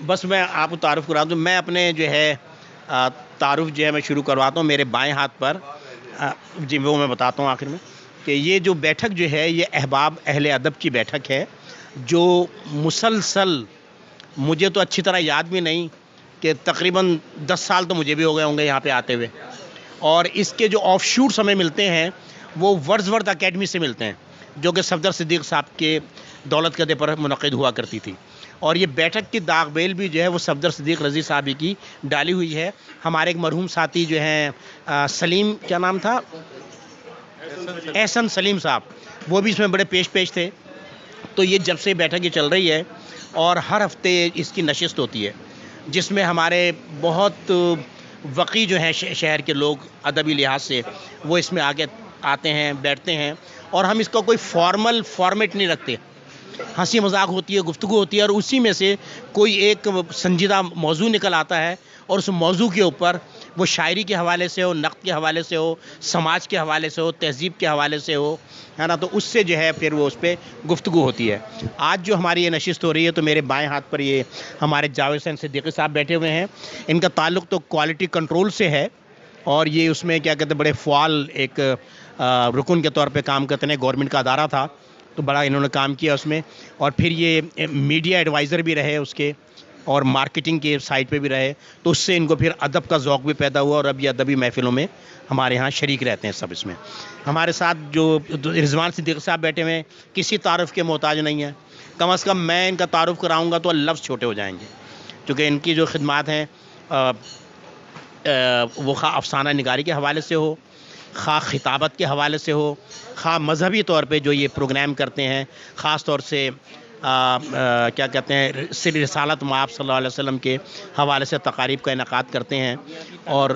بس میں آپ کو تعارف کرا دوں. میں اپنے جو ہے تعارف جو ہے میں شروع کرواتا ہوں میرے بائیں ہاتھ پر. جی وہ میں بتاتا ہوں آخر میں کہ یہ جو بیٹھک جو ہے یہ احباب اہل ادب کی بیٹھک ہے جو مسلسل، مجھے تو اچھی طرح یاد بھی نہیں کہ تقریباً 10 سال تو مجھے بھی ہو گئے ہوں گے یہاں پہ آتے ہوئے. اور اس کے جو آف شوٹس ہمیں ملتے ہیں وہ ورڈزورتھ اکیڈمی سے ملتے ہیں جو کہ صفدر صدیق صاحب کے دولت قدے پر منعقد ہوا کرتی تھی. اور یہ بیٹھک کی داغ بیل بھی جو ہے وہ صفدر صدیق رضی صاحب کی ڈالی ہوئی ہے. ہمارے ایک مرحوم ساتھی جو ہیں سلیم، کیا نام تھا، احسن سلیم صاحب، وہ بھی اس میں بڑے پیش تھے. تو یہ جب سے بیٹھک یہ چل رہی ہے اور ہر ہفتے اس کی نشست ہوتی ہے جس میں ہمارے بہت وقی جو ہیں شہر کے لوگ ادبی لحاظ سے وہ اس میں آگے آتے ہیں، بیٹھتے ہیں. اور ہم اس کا کوئی فارمیٹ نہیں رکھتے. ہنسی مذاق ہوتی ہے، گفتگو ہوتی ہے، اور اسی میں سے کوئی ایک سنجیدہ موضوع نکل آتا ہے اور اس موضوع کے اوپر وہ شاعری کے حوالے سے ہو، نقد کے حوالے سے ہو، سماج کے حوالے سے ہو، تہذیب کے حوالے سے ہو، ہے نا، تو اس سے جو ہے پھر وہ اس پہ گفتگو ہوتی ہے. آج جو ہماری یہ نشست ہو رہی ہے تو میرے بائیں ہاتھ پر یہ ہمارے جاوید حسین صدیقی صاحب بیٹھے ہوئے ہیں. ان کا تعلق تو کوالٹی کنٹرول سے ہے اور یہ اس میں کیا کہتے ہیں بڑے فعال ایک رکن کے طور پہ کام کرتے ہیں. گورنمنٹ کا ادارہ تھا تو بڑا انہوں نے کام کیا اس میں، اور پھر یہ میڈیا ایڈوائزر بھی رہے اس کے، اور مارکیٹنگ کے سائٹ پہ بھی رہے. تو اس سے ان کو پھر ادب کا ذوق بھی پیدا ہوا اور اب یہ ادبی محفلوں میں ہمارے ہاں شریک رہتے ہیں سب. اس میں ہمارے ساتھ جو رضوان صدیقی صاحب بیٹھے ہوئے ہیں کسی تعارف کے محتاج نہیں ہیں. کم از کم میں ان کا تعارف کراؤں گا تو لفظ چھوٹے ہو جائیں گے کیونکہ ان کی جو خدمات ہیں وہ خواہ افسانہ نگاری کے حوالے سے ہو، خواہ خطابت کے حوالے سے ہو، خواہ مذہبی طور پہ جو یہ پروگرام کرتے ہیں، خاص طور سے کیا کہتے ہیں رسالت مآب صلی اللہ علیہ وسلم کے حوالے سے تقاریب کا انعقاد کرتے ہیں. اور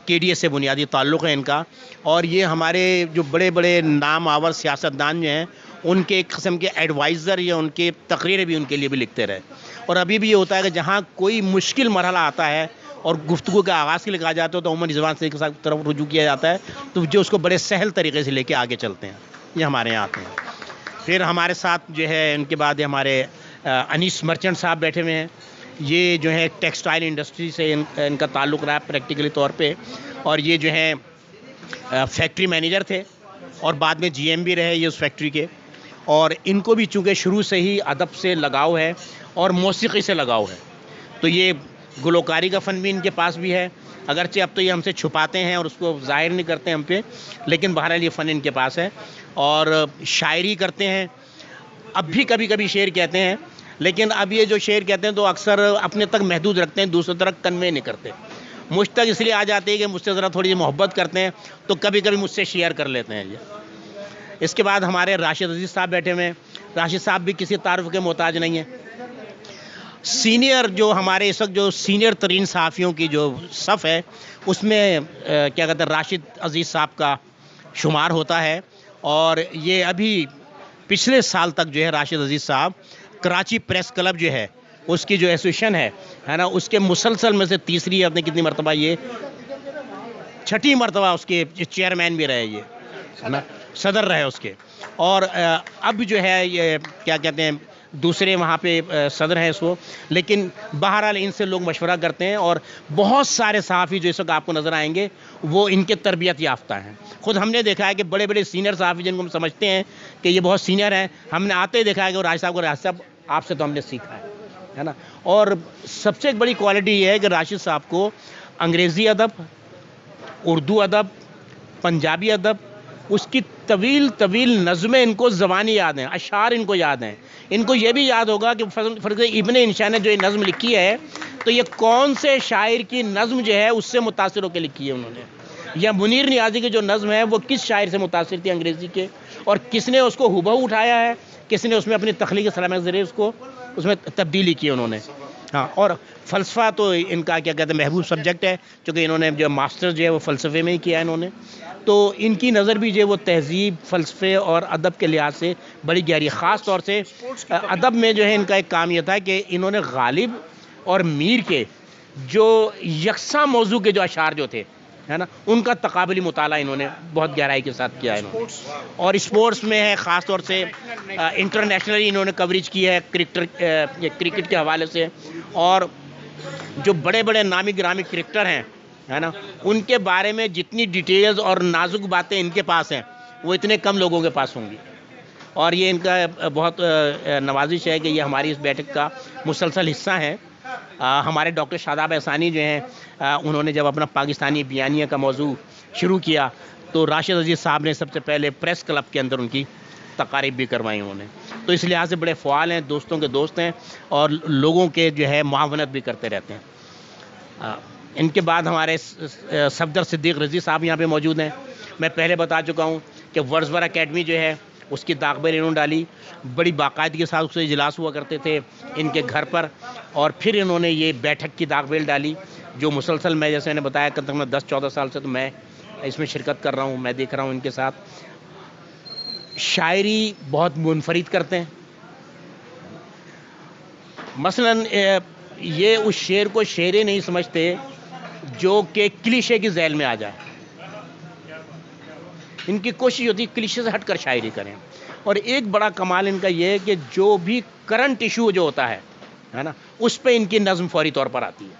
کے ڈی ایس سے بنیادی تعلق ہے ان کا. اور یہ ہمارے جو بڑے بڑے نام آور سیاستدان جو ہیں ان کے ایک قسم کے ایڈوائزر یا ان کے تقریریں بھی ان کے لیے بھی لکھتے رہے. اور ابھی بھی یہ ہوتا ہے کہ جہاں کوئی مشکل مرحلہ آتا ہے اور گفتگو کا آغاز کے لے کہا جاتا ہے تو عموماً رضوان صدیقی صاحب کی طرف رجوع کیا جاتا ہے تو جو اس کو بڑے سہل طریقے سے لے کے آگے چلتے ہیں. یہ ہمارے یہاں آتے ہیں. پھر ہمارے ساتھ جو ہے ان کے بعد ہمارے انیس مرچنٹ صاحب بیٹھے ہوئے ہیں. یہ جو ہے ٹیکسٹائل انڈسٹری سے ان کا تعلق رہا پریکٹیکلی طور پہ، اور یہ جو ہے فیکٹری مینیجر تھے اور بعد میں جی ایم بھی رہے یہ اس فیکٹری کے. اور ان کو بھی چونکہ شروع سے ہی ادب سے لگاؤ ہے اور موسیقی سے لگاؤ ہے تو یہ گلوکاری کا فن بھی ان کے پاس بھی ہے. اگرچہ اب تو یہ ہم سے چھپاتے ہیں اور اس کو ظاہر نہیں کرتے ہم پہ، لیکن بہرحال یہ فن ان کے پاس ہے. اور شاعری کرتے ہیں، اب بھی کبھی کبھی شعر کہتے ہیں، لیکن اب یہ جو شعر کہتے ہیں تو اکثر اپنے تک محدود رکھتے ہیں، دوسروں طرف کنوے نہیں کرتے. مجھ تک اس لیے آ جاتے ہیں کہ مجھ سے ذرا تھوڑی محبت کرتے ہیں تو کبھی کبھی مجھ سے شیئر کر لیتے ہیں. اس کے بعد ہمارے راشد عزیز صاحب بیٹھے ہوئے ہیں. راشد صاحب بھی کسی تعارف کے محتاج نہیں ہیں. سینئر جو ہمارے اس وقت جو سینئر ترین صحافیوں کی جو صف ہے اس میں کیا کہتے ہیں راشد عزیز صاحب کا شمار ہوتا ہے. اور یہ ابھی پچھلے سال تک جو ہے راشد عزیز صاحب کراچی پریس کلب جو ہے اس کی جو ایسوسیشن ہے نا، اس کے مسلسل میں سے تیسری اپنے کتنی مرتبہ یہ 6ٹھی مرتبہ اس کے چیئرمین بھی رہے، یہ ہے نا، صدر رہے اس کے. اور اب جو ہے یہ کیا کہتے ہیں دوسرے وہاں پہ صدر ہیں اس کو. لیکن بہرحال ان سے لوگ مشورہ کرتے ہیں اور بہت سارے صحافی جو اس وقت آپ کو نظر آئیں گے وہ ان کے تربیت یافتہ ہیں. خود ہم نے دیکھا ہے کہ بڑے بڑے سینئر صحافی جن کو ہم سمجھتے ہیں کہ یہ بہت سینئر ہیں، ہم نے آتے ہی دیکھا ہے کہ وہ راج صاحب کو راج صاحب آپ سے تو ہم نے سیکھا ہے نا. اور سب سے ایک بڑی کوالٹی یہ ہے کہ راشد صاحب کو انگریزی ادب، اردو ادب، پنجابی ادب، اس کی طویل نظمیں ان کو زبانی یاد ہیں، اشعار ان کو یاد ہیں. ان کو یہ بھی یاد ہوگا کہ فرض ابن انشا نے جو یہ نظم لکھی ہے تو یہ کون سے شاعر کی نظم جو ہے اس سے متاثر ہو کے لکھی ہے انہوں نے، یا منیر نیازی کی جو نظم ہے وہ کس شاعر سے متاثر تھی انگریزی کے، اور کس نے اس کو ہبہو اٹھایا ہے، کس نے اس میں اپنی تخلیق صلاحیت ذریعے اس کو اس میں تبدیلی کی انہوں نے. ہاں، اور فلسفہ تو ان کا کیا کہتے ہیں محبوب سبجیکٹ ہے چونکہ انہوں نے جو ماسٹر جو ہے وہ فلسفے میں ہی کیا ہے انہوں نے. تو ان کی نظر بھی جو ہے وہ تہذیب، فلسفے اور ادب کے لحاظ سے بڑی گہری. خاص طور سے ادب میں جو ہے ان کا ایک کام یہ تھا کہ انہوں نے غالب اور میر کے جو یکساں موضوع کے جو اشعار جو تھے ہے نا، ان کا تقابلی مطالعہ انہوں نے بہت گہرائی کے ساتھ کیا ہے انہوں نے. اور اسپورٹس میں ہے، خاص طور سے انٹرنیشنلی انہوں نے کوریج کی ہے کرکٹ کے حوالے سے. اور جو بڑے بڑے نامی گرامی کرکٹر ہیں، ہے نا، ان کے بارے میں جتنی ڈیٹیلز اور نازک باتیں ان کے پاس ہیں وہ اتنے کم لوگوں کے پاس ہوں گی. اور یہ ان کا بہت نوازش ہے کہ یہ ہماری اس بیٹھک کا مسلسل حصہ ہیں. ہمارے ڈاکٹر شاداب احسانی جو ہیں، انہوں نے جب اپنا پاکستانی بیانیہ کا موضوع شروع کیا تو راشد عزیز صاحب نے سب سے پہلے پریس کلب کے اندر ان کی تقاریب بھی کروائی انہوں نے. تو اس لحاظ سے بڑے فعال ہیں، دوستوں کے دوست ہیں، اور لوگوں کے جو ہے معاونت بھی کرتے رہتے ہیں. ان کے بعد ہمارے صفدر صدیق رضی صاحب یہاں پہ موجود ہیں. میں پہلے بتا چکا ہوں کہ ورزور اکیڈمی جو ہے اس کی داغ بیل انہوں نے ڈالی. بڑی باقاعدگی کے ساتھ اس سے اجلاس ہوا کرتے تھے ان کے گھر پر، اور پھر انہوں نے یہ بیٹھک کی داغ بیل ڈالی جو مسلسل، میں جیسے میں نے بتایا کہ تقریباً 10-14 سال سے تو میں اس میں شرکت کر رہا ہوں. میں دیکھ رہا ہوں ان کے ساتھ شاعری بہت منفرد کرتے ہیں. مثلا یہ اس شعر کو شعر ہی نہیں سمجھتے جو کہ کلیشے کی ذیل میں آ جائے. ان کی کوشش ہوتی ہے کلیشے سے ہٹ کر شاعری کریں. اور ایک بڑا کمال ان کا یہ ہے کہ جو بھی کرنٹ ایشو جو ہوتا ہے نا، اس پہ ان کی نظم فوری طور پر آتی ہے.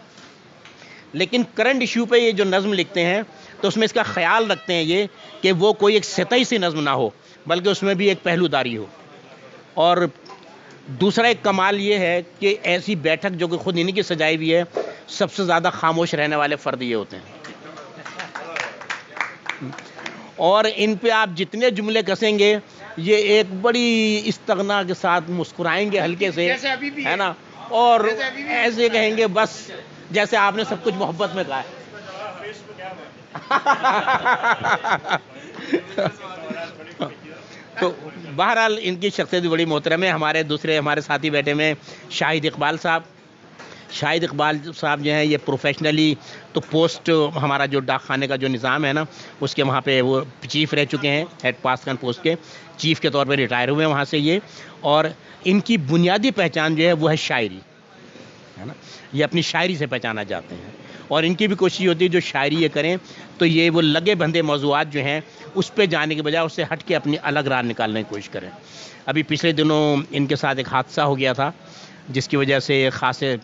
لیکن کرنٹ ایشو پہ یہ جو نظم لکھتے ہیں تو اس میں اس کا خیال رکھتے ہیں یہ کہ وہ کوئی ایک سطحی سی نظم نہ ہو، بلکہ اس میں بھی ایک پہلو داری ہو. اور دوسرا ایک کمال یہ ہے کہ ایسی بیٹھک جو کہ خود انہی کی سجائی ہوئی ہے، سب سے زیادہ خاموش رہنے والے فرد یہ ہوتے ہیں. اور ان پہ آپ جتنے جملے کسیں گے یہ ایک بڑی استغنا کے ساتھ مسکرائیں گے ہلکے سے، ہے نا، اور ایسے کہیں گے بس جیسے آپ نے سب کچھ محبت میں کہا ہے. تو بہرحال ان کی شخصیت بھی بڑی محترم ہے. ہمارے ساتھی بیٹھے میں شاہد اقبال صاحب. شاہد اقبال صاحب جو ہیں یہ پروفیشنلی تو پوسٹ ہمارا جو ڈاک خانے کا جو نظام ہے نا اس کے وہاں پہ وہ چیف رہ چکے ہیں، ہیڈ پاس خان پوسٹ کے چیف کے طور پہ ریٹائر ہوئے ہیں وہاں سے یہ. اور ان کی بنیادی پہچان جو ہے وہ ہے شاعری، ہے نا، یہ اپنی شاعری سے پہچانا جاتے ہیں. اور ان کی بھی کوشش ہوتی ہے جو شاعری یہ کریں تو یہ وہ لگے بندھے موضوعات جو ہیں اس پہ جانے کے بجائے اس سے ہٹ کے اپنی الگ راہ نکالنے کی کوشش کریں. ابھی پچھلے دنوں ان کے ساتھ ایک حادثہ ہو گیا تھا جس کی وجہ سے خاصے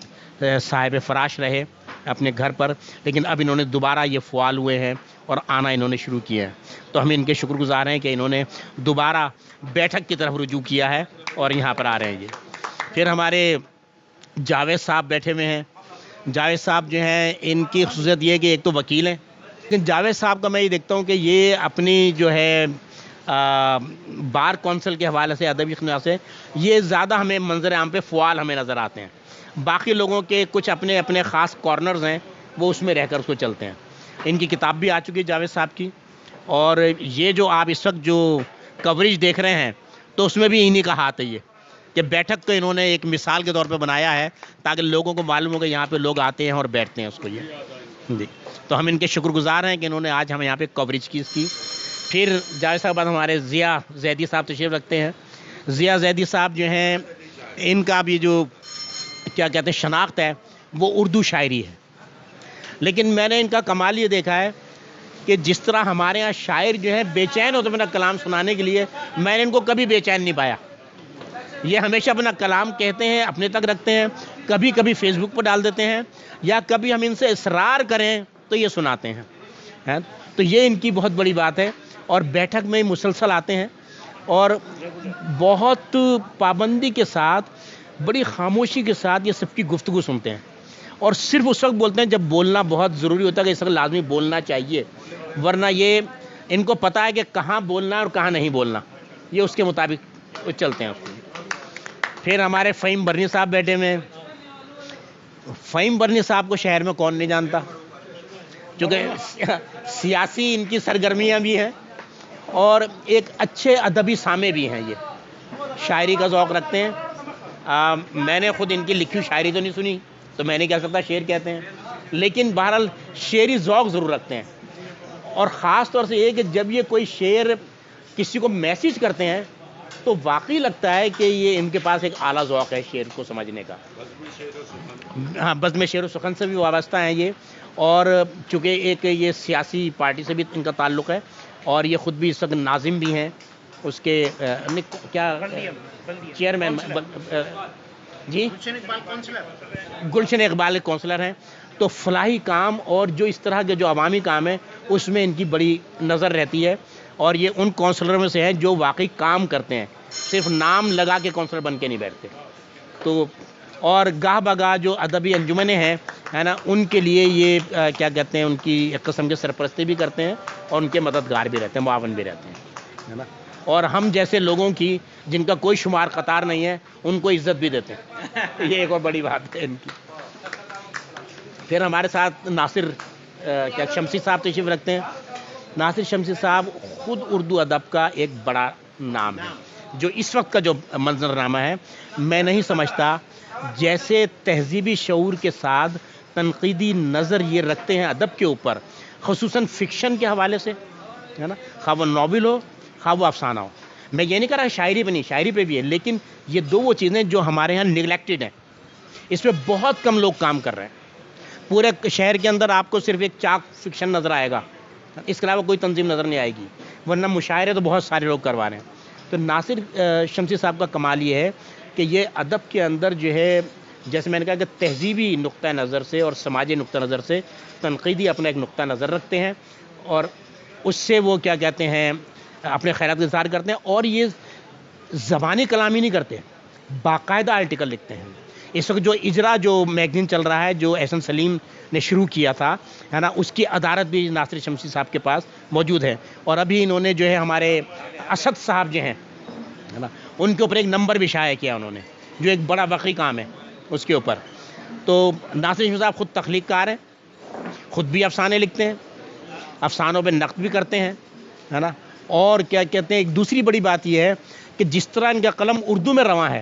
صاحب فراش رہے اپنے گھر پر، لیکن اب انہوں نے دوبارہ یہ فعال ہوئے ہیں اور آنا انہوں نے شروع کیا ہے. تو ہم ان کے شکر گزار ہیں کہ انہوں نے دوبارہ بیٹھک کی طرف رجوع کیا ہے اور یہاں پر آ رہے ہیں. پھر ہمارے جاوید صاحب بیٹھے ہوئے ہیں. جاوید صاحب جو ہیں ان کی خصوصیت یہ ہے کہ ایک تو وکیل ہیں، لیکن جاوید صاحب کا میں یہ دیکھتا ہوں کہ یہ اپنی جو ہے بار کونسل کے حوالے سے، ادبی خدمات سے، یہ زیادہ ہمیں منظر عام پہ فعال ہمیں نظر آتے ہیں. باقی لوگوں کے کچھ اپنے اپنے خاص کارنرز ہیں وہ اس میں رہ کر اس کو چلتے ہیں. ان کی کتاب بھی آ چکی ہے جاوید صاحب کی، اور یہ جو آپ اس وقت جو کوریج دیکھ رہے ہیں تو اس میں بھی انہی کا ہاتھ ہے. یہ کہ بیٹھک تو انہوں نے ایک مثال کے طور پہ بنایا ہے تاکہ لوگوں کو معلوم ہو کہ یہاں پہ لوگ آتے ہیں اور بیٹھتے ہیں اس کو. یہ جی، تو ہم ان کے شکر گزار ہیں کہ انہوں نے آج ہم یہاں پہ کوریج کی اس کی. پھر جاوید صاحب بعد ہمارے ضیاء زیدی صاحب تشریف رکھتے ہیں. ضیاء زیدی صاحب جو ہیں ان کا بھی جو کیا کہتے ہیں شناخت ہے وہ اردو شاعری ہے. لیکن میں نے ان کا کمال یہ دیکھا ہے کہ جس طرح ہمارے ہاں شاعر جو ہیں بے چین ہوتے اپنا کلام سنانے کے لیے، میں نے ان کو کبھی بے چین نہیں پایا. یہ ہمیشہ اپنا کلام کہتے ہیں، اپنے تک رکھتے ہیں، کبھی کبھی فیس بک پر ڈال دیتے ہیں، یا کبھی ہم ان سے اصرار کریں تو یہ سناتے ہیں. تو یہ ان کی بہت بڑی بات ہے. اور بیٹھک میں مسلسل آتے ہیں اور بہت پابندی کے ساتھ، بڑی خاموشی کے ساتھ یہ سب کی گفتگو سنتے ہیں. اور صرف اس وقت بولتے ہیں جب بولنا بہت ضروری ہوتا ہے کہ اس وقت لازمی بولنا چاہیے، ورنہ یہ ان کو پتہ ہے کہ کہاں بولنا اور کہاں نہیں بولنا، یہ اس کے مطابق چلتے ہیں. پھر ہمارے فہیم برنی صاحب بیٹھے میں. فہیم برنی صاحب کو شہر میں کون نہیں جانتا، چونکہ سیاسی ان کی سرگرمیاں بھی ہیں اور ایک اچھے ادبی سامع بھی ہیں. یہ شاعری کا ذوق رکھتے ہیں. میں نے خود ان کی لکھی شاعری تو نہیں سنی تو میں نہیں کہہ سکتا شعر کہتے ہیں، لیکن بہرحال شعری ذوق ضرور رکھتے ہیں. اور خاص طور سے یہ کہ جب یہ کوئی شعر کسی کو میسیج کرتے ہیں تو واقعی لگتا ہے کہ یہ ان کے پاس ایک اعلیٰ ذوق ہے شعر کو سمجھنے کا. ہاں بزم شعر و سخن سے بھی وابستہ ہیں یہ, اور چونکہ ایک یہ سیاسی پارٹی سے بھی ان کا تعلق ہے, اور یہ خود بھی اس وقت ناظم بھی ہیں اس کے کیا چیئرمین جی گلشن اقبال کونسلر ہیں. تو فلاحی کام اور جو اس طرح کے جو عوامی کام ہیں اس میں ان کی بڑی نظر رہتی ہے, اور یہ ان کونسلر میں سے ہیں جو واقعی کام کرتے ہیں, صرف نام لگا کے کونسلر بن کے نہیں بیٹھتے. تو اور گاہ بگاہ جو ادبی انجمنیں ہیں ہے نا, ان کے لیے یہ کیا کہتے ہیں ان کی ایک قسم کے سرپرستی بھی کرتے ہیں اور ان کے مددگار بھی رہتے ہیں, معاون بھی رہتے ہیں ہے نا. اور ہم جیسے لوگوں کی جن کا کوئی شمار قطار نہیں ہے ان کو عزت بھی دیتے ہیں. یہ ایک اور بڑی بات ہے ان کی. پھر ہمارے ساتھ ناصر کیا شمسی صاحب تشریف رکھتے ہیں. ناصر شمسی صاحب خود اردو ادب کا ایک بڑا نام ہے. جو اس وقت کا جو منظرنامہ ہے میں نہیں سمجھتا, جیسے تہذیبی شعور کے ساتھ تنقیدی نظر یہ رکھتے ہیں ادب کے اوپر, خصوصاً فکشن کے حوالے سے ہے نا, خواہ وہ ناول ہو خواہ وہ افسانہ ہو. میں یہ نہیں کہہ رہا شاعری پہ نہیں, شاعری پہ بھی ہے, لیکن یہ دو وہ چیزیں جو ہمارے یہاں نگلیکٹڈ ہیں, اس پہ بہت کم لوگ کام کر رہے ہیں. پورے شہر کے اندر آپ کو صرف ایک چاک فکشن نظر آئے گا, اس کے علاوہ کوئی تنظیم نظر نہیں آئے گی, ورنہ مشاعرے تو بہت سارے لوگ کروا رہے ہیں. تو ناصر شمسی صاحب کا کمال یہ ہے کہ یہ ادب کے اندر جو ہے, جیسے میں نے کہا کہ تہذیبی نقطہ نظر سے اور سماجی نقطہ نظر سے تنقیدی اپنا ایک نقطہ نظر رکھتے ہیں, اور اس سے وہ کیا کہتے ہیں اپنے خیالات کا اظہار کرتے ہیں. اور یہ زبانی کلامی نہیں کرتے, باقاعدہ آرٹیکل لکھتے ہیں. اس وقت جو اجرا جو میگزین چل رہا ہے جو احسن سلیم نے شروع کیا تھا ہے نا, اس کی ادارت بھی ناصر شمسی صاحب کے پاس موجود ہے. اور ابھی انہوں نے جو ہے ہمارے اسد صاحب جو ہیں ہے نا, ان کے اوپر ایک نمبر بھی شائع کیا انہوں نے, جو ایک بڑا وقعی کام ہے اس کے اوپر. تو ناصر شمسی صاحب خود تخلیق کار ہیں, خود بھی افسانے لکھتے ہیں, افسانوں پہ نقد بھی کرتے ہیں ہے نا. اور کیا کہتے ہیں ایک دوسری بڑی بات یہ ہے کہ جس طرح ان کا قلم اردو میں رواں ہے,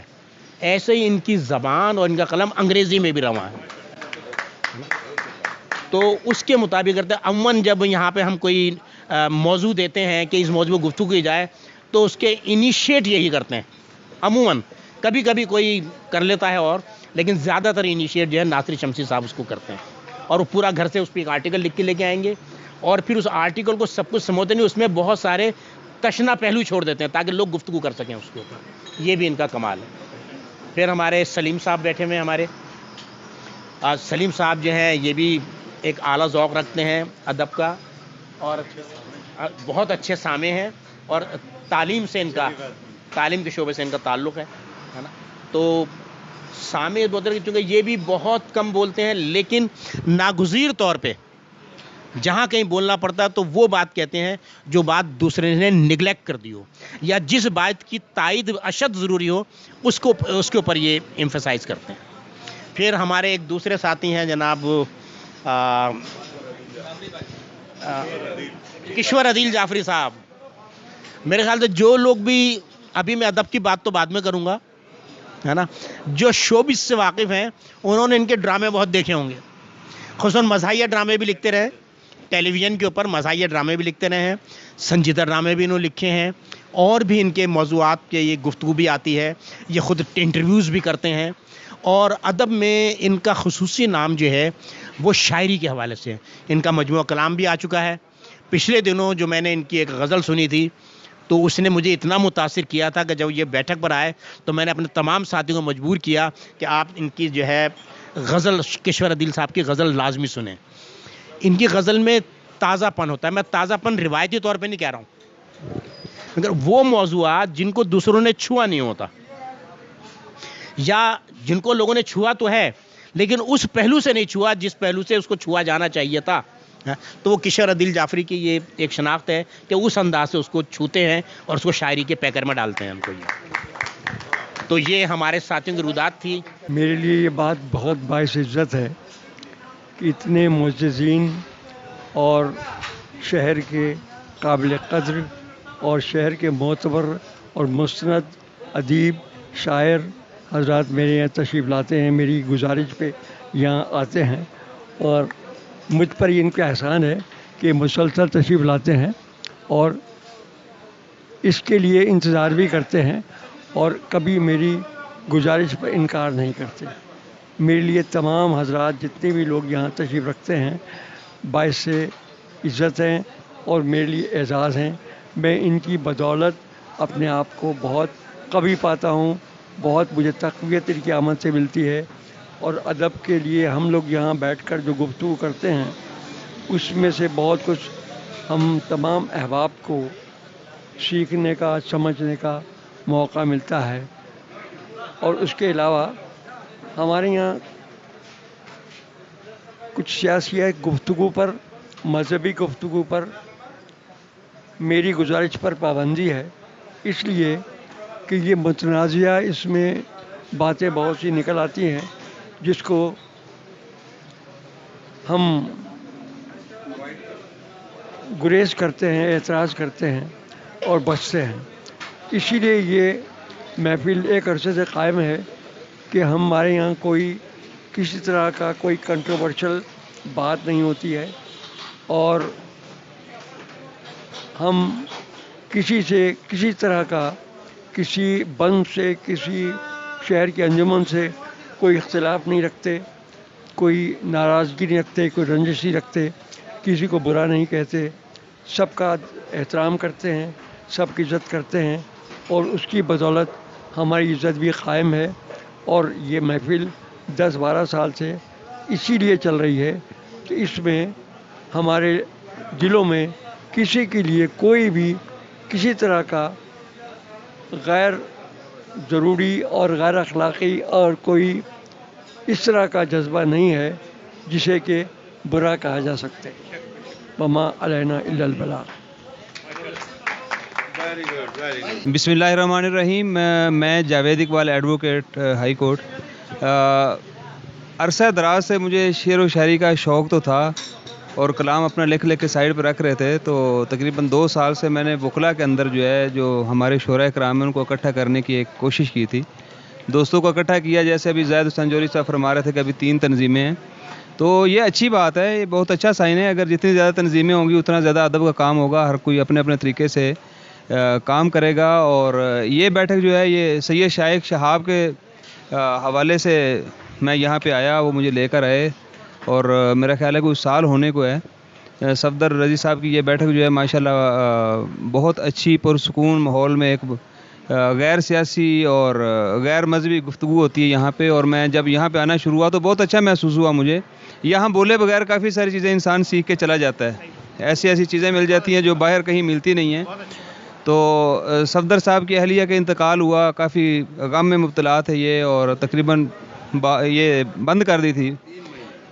ایسے ہی ان کی زبان اور ان کا قلم انگریزی میں بھی رواں ہے. تو اس کے مطابق کرتے ہیں. عموماً جب یہاں پہ ہم کوئی موضوع دیتے ہیں کہ اس موضوع پر گفتگو کی جائے تو اس کے انیشیٹ یہی کرتے ہیں عموماً. کبھی کبھی کوئی کر لیتا ہے اور, لیکن زیادہ تر انیشیٹ جو ہے ناصر شمسی صاحب اس کو کرتے ہیں. اور وہ پورا گھر سے اس پہ ایک آرٹیکل لکھ کے لے کے آئیں گے, اور پھر اس آرٹیکل کو سب کچھ سمجھتے نہیں, اس میں بہت سارے تشنا پہلو چھوڑ دیتے ہیں تاکہ لوگ گفتگو کر سکیں اس کے اوپر. یہ بھی ان کا کمال ہے. پھر ہمارے سلیم صاحب بیٹھے ہوئے ہیں ہمارے. سلیم صاحب جو ہیں یہ بھی ایک اعلیٰ ذوق رکھتے ہیں ادب کا, اور بہت اچھے سامع ہیں, اور تعلیم سے ان کا, تعلیم کے شعبے سے ان کا تعلق ہے نا. تو سامع چونکہ یہ بھی بہت کم بولتے ہیں, لیکن ناگزیر طور پہ جہاں کہیں بولنا پڑتا ہے تو وہ بات کہتے ہیں جو بات دوسرے نے نگلیکٹ کر دی ہو, یا جس بات کی تائید اشد ضروری ہو اس کے اوپر یہ ایمفسائز کرتے ہیں. پھر ہمارے ایک دوسرے ساتھی ہیں جناب کشور عدیل جعفری صاحب. میرے خیال سے جو لوگ بھی, ابھی میں ادب کی بات تو بعد میں کروں گا ہے نا, جو شوبز سے واقف ہیں انہوں نے ان کے ڈرامے بہت دیکھے ہوں گے. خصوصاً مزاحیہ ڈرامے بھی لکھتے رہے, ٹیلی ویژن کے اوپر مزاحیہ ڈرامے بھی لکھتے رہے ہیں, سنجیدہ ڈرامے بھی انہوں نے لکھے ہیں, اور بھی ان کے موضوعات کے یہ گفتگو بھی آتی ہے, یہ خود انٹرویوز بھی کرتے ہیں. اور ادب میں ان کا خصوصی نام جو ہے وہ شاعری کے حوالے سے, ان کا مجموعہ کلام بھی آ چکا ہے. پچھلے دنوں جو میں نے ان کی ایک غزل سنی تھی تو اس نے مجھے اتنا متاثر کیا تھا کہ جب یہ بیٹھک پر آئے تو میں نے اپنے تمام ساتھیوں کو مجبور کیا کہ آپ ان کی جو ہے غزل, کشور عدیل صاحب کی غزل لازمی سنیں. ان کی غزل میں تازہ پن ہوتا ہے. میں تازہ پن روایتی طور پہ نہیں کہہ رہا ہوں, مگر وہ موضوعات جن کو دوسروں نے چھوا نہیں ہوتا, یا جن کو لوگوں نے چھوا تو ہے لیکن اس پہلو سے نہیں چھوا جس پہلو سے اس کو چھوا جانا چاہیے تھا, تو وہ کشور عدیل جعفری کی یہ ایک شناخت ہے کہ اس انداز سے اس کو چھوتے ہیں اور اس کو شاعری کے پیکر میں ڈالتے ہیں ان کو. تو یہ ہمارے ساتھیوں کی رودات تھی. میرے لیے یہ بات بہت باعث عزت ہے کہ اتنے معززین اور شہر کے قابل قدر اور شہر کے معتبر اور مستند ادیب شاعر حضرات میرے یہاں تشریف لاتے ہیں, میری گزارش پہ یہاں آتے ہیں, اور مجھ پر ان کا احسان ہے کہ مسلسل تشریف لاتے ہیں. اور اس کے لیے انتظار بھی کرتے ہیں اور کبھی میری گزارش پر انکار نہیں کرتے. میرے لیے تمام حضرات جتنے بھی لوگ یہاں تشریف رکھتے ہیں باعث عزت ہیں اور میرے لیے اعزاز ہیں. میں ان کی بدولت اپنے آپ کو بہت قوی پاتا ہوں, بہت مجھے تقویت ان کی آمد سے ملتی ہے. اور ادب کے لیے ہم لوگ یہاں بیٹھ کر جو گفتگو کرتے ہیں اس میں سے بہت کچھ ہم تمام احباب کو سیکھنے کا, سمجھنے کا موقع ملتا ہے. اور اس کے علاوہ ہمارے یہاں کچھ سیاسی گفتگو پر, مذہبی گفتگو پر میری گزارش پر پابندی ہے, اس لیے کہ یہ متنازعہ, اس میں باتیں بہت سی نکل آتی ہیں جس کو ہم گریز کرتے ہیں, اعتراض کرتے ہیں اور بچتے ہیں. اسی لیے یہ محفل ایک عرصے سے قائم ہے کہ ہمارے یہاں کوئی کسی طرح کا کوئی کنٹروورشل بات نہیں ہوتی ہے اور ہم کسی سے کسی طرح کا, کسی بند سے, کسی شہر کے انجمن سے کوئی اختلاف نہیں رکھتے, کوئی ناراضگی نہیں رکھتے, کوئی رنجش نہیں رکھتے, کسی کو برا نہیں کہتے, سب کا احترام کرتے ہیں, سب کی عزت کرتے ہیں اور اس کی بدولت ہماری عزت بھی قائم ہے. اور یہ محفل 10-12 سال سے اسی لیے چل رہی ہے کہ اس میں ہمارے دلوں میں کسی کے لیے کوئی بھی کسی طرح کا غیر ضروری اور غیر اخلاقی اور کوئی اس طرح کا جذبہ نہیں ہے جسے کہ برا کہا جا سکتے. وما علینا الا البلاغ. بسم اللہ الرحمن الرحیم. میں Javed Iqbal, advocate, high court. عرصہ دراز سے مجھے شعر و شاعری کا شوق تو تھا اور کلام اپنا لکھ کے سائڈ پہ رکھ رہے تھے, تو تقریباً 2 سال سے میں نے وکلا کے اندر جو ہمارے شعراء کرام ہیں ان کو اکٹھا کرنے کی ایک کوشش کی تھی. دوستوں کو اکٹھا کیا, جیسے ابھی زید حسین جوہری صاحب فرما رہے تھے کہ ابھی 3 تنظیمیں ہیں, تو یہ اچھی بات ہے, یہ بہت اچھا سائن ہے. اگر جتنی زیادہ تنظیمیں ہوں گی اتنا زیادہ ادب کا کام ہوگا, ہر کوئی اپنے اپنے طریقے سے کام کرے گا. اور یہ بیٹھک جو ہے یہ سید شائخ شہاب کے حوالے سے میں یہاں پہ آیا, وہ مجھے لے کر آئے اور میرا خیال ہے کوئی سال ہونے کو ہے. صفدر رضی صاحب کی یہ بیٹھک جو ہے ماشاءاللہ بہت اچھی پرسکون ماحول میں ایک غیر سیاسی اور غیر مذہبی گفتگو ہوتی ہے یہاں پہ. اور میں جب یہاں پہ آنا شروع ہوا تو بہت اچھا محسوس ہوا مجھے. یہاں بولے بغیر کافی ساری چیزیں انسان سیکھ کے چلا جاتا ہے, ایسی چیزیں مل جاتی ہیں جو باہر کہیں ملتی نہیں ہیں. تو صفدر صاحب کی اہلیہ کا انتقال ہوا, کافی غم میں مبتلا تھے یہ, اور تقریباً یہ بند کر دی تھی.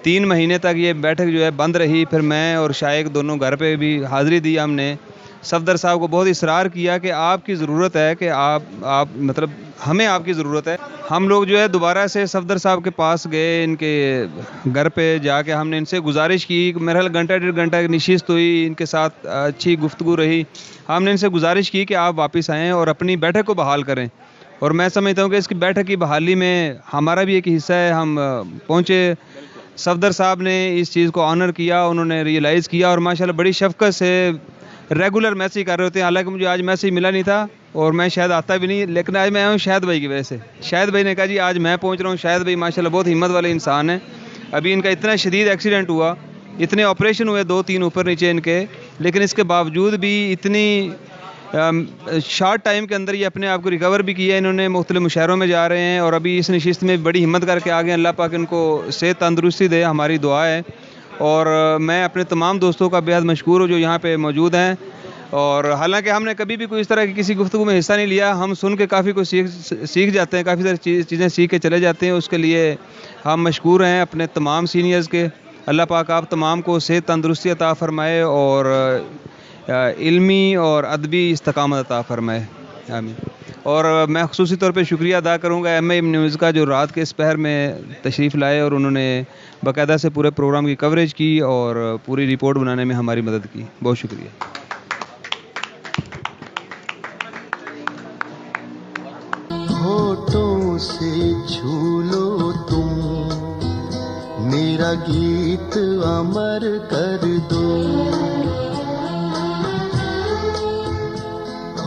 3 مہینے تک یہ بیٹھک جو ہے بند رہی. پھر میں اور شائخ دونوں گھر پہ بھی حاضری دی ہم نے. صفدر صاحب کو بہت اصرار کیا کہ آپ کی ضرورت ہے, کہ آپ مطلب ہمیں آپ کی ضرورت ہے. ہم لوگ جو ہے دوبارہ سے صفدر صاحب کے پاس گئے, ان کے گھر پہ جا کے ہم نے ان سے گزارش کی. میرا 1-1.5 گھنٹہ کی نشست ہوئی, ان کے ساتھ اچھی گفتگو رہی. ہم نے ان سے گزارش کی کہ آپ واپس آئیں اور اپنی بیٹھک کو بحال کریں. اور میں سمجھتا ہوں کہ اس کی بیٹھک کی بحالی میں ہمارا بھی ایک حصہ ہے. ہم پہنچے, صفدر صاحب نے اس چیز کو آنر کیا, انہوں نے ریئلائز کیا اور ماشاءاللہ بڑی شفقت سے ریگولر میسیج کر رہے ہوتے ہیں. حالانکہ مجھے آج میسیج ملا نہیں تھا اور میں شاید آتا بھی نہیں, لیکن آج میں آیا ہوں شاہد بھائی کی وجہ سے. شاہد بھائی نے کہا جی آج میں پہنچ رہا ہوں. شاہد بھائی ماشاءاللہ بہت ہمت والے انسان ہیں. ابھی ان کا اتنا شدید ایکسیڈنٹ ہوا, اتنے آپریشن ہوئے 2-3 اوپر نیچے ان کے, لیکن اس کے باوجود بھی اتنی شارٹ ٹائم کے اندر یہ اپنے آپ کو ریکور بھی کیا. انہوں نے مختلف مشاعروں میں جا رہے ہیں اور ابھی اس نشست میں بڑی ہمت کر کے آگے. اللہ پاک ان کو صحت تندرستی دے, ہماری دعا ہے. اور میں اپنے تمام دوستوں کا بے حد مشکور ہوں جو یہاں پہ موجود ہیں. اور حالانکہ ہم نے کبھی بھی کوئی اس طرح کی کسی گفتگو میں حصہ نہیں لیا, ہم سن کے کافی کچھ سیکھ جاتے ہیں, کافی ساری چیزیں سیکھ کے چلے جاتے ہیں. اس کے لیے ہم مشکور ہیں اپنے تمام سینئرز کے. اللہ پاک آپ تمام کو صحت تندرستی عطا فرمائے اور علمی اور ادبی استقامت عطا فرمائے, آمین. اور میں خصوصی طور پہ شکریہ ادا کروں گا ایم نیوز کا, جو رات کے اس پہر میں تشریف لائے اور انہوں نے باقاعدہ سے پورے پروگرام کی کوریج کی اور پوری رپورٹ بنانے میں ہماری مدد کی. بہت شکریہ. ہونٹوں سے چھو لو تم, میرا گیت امر کر دو.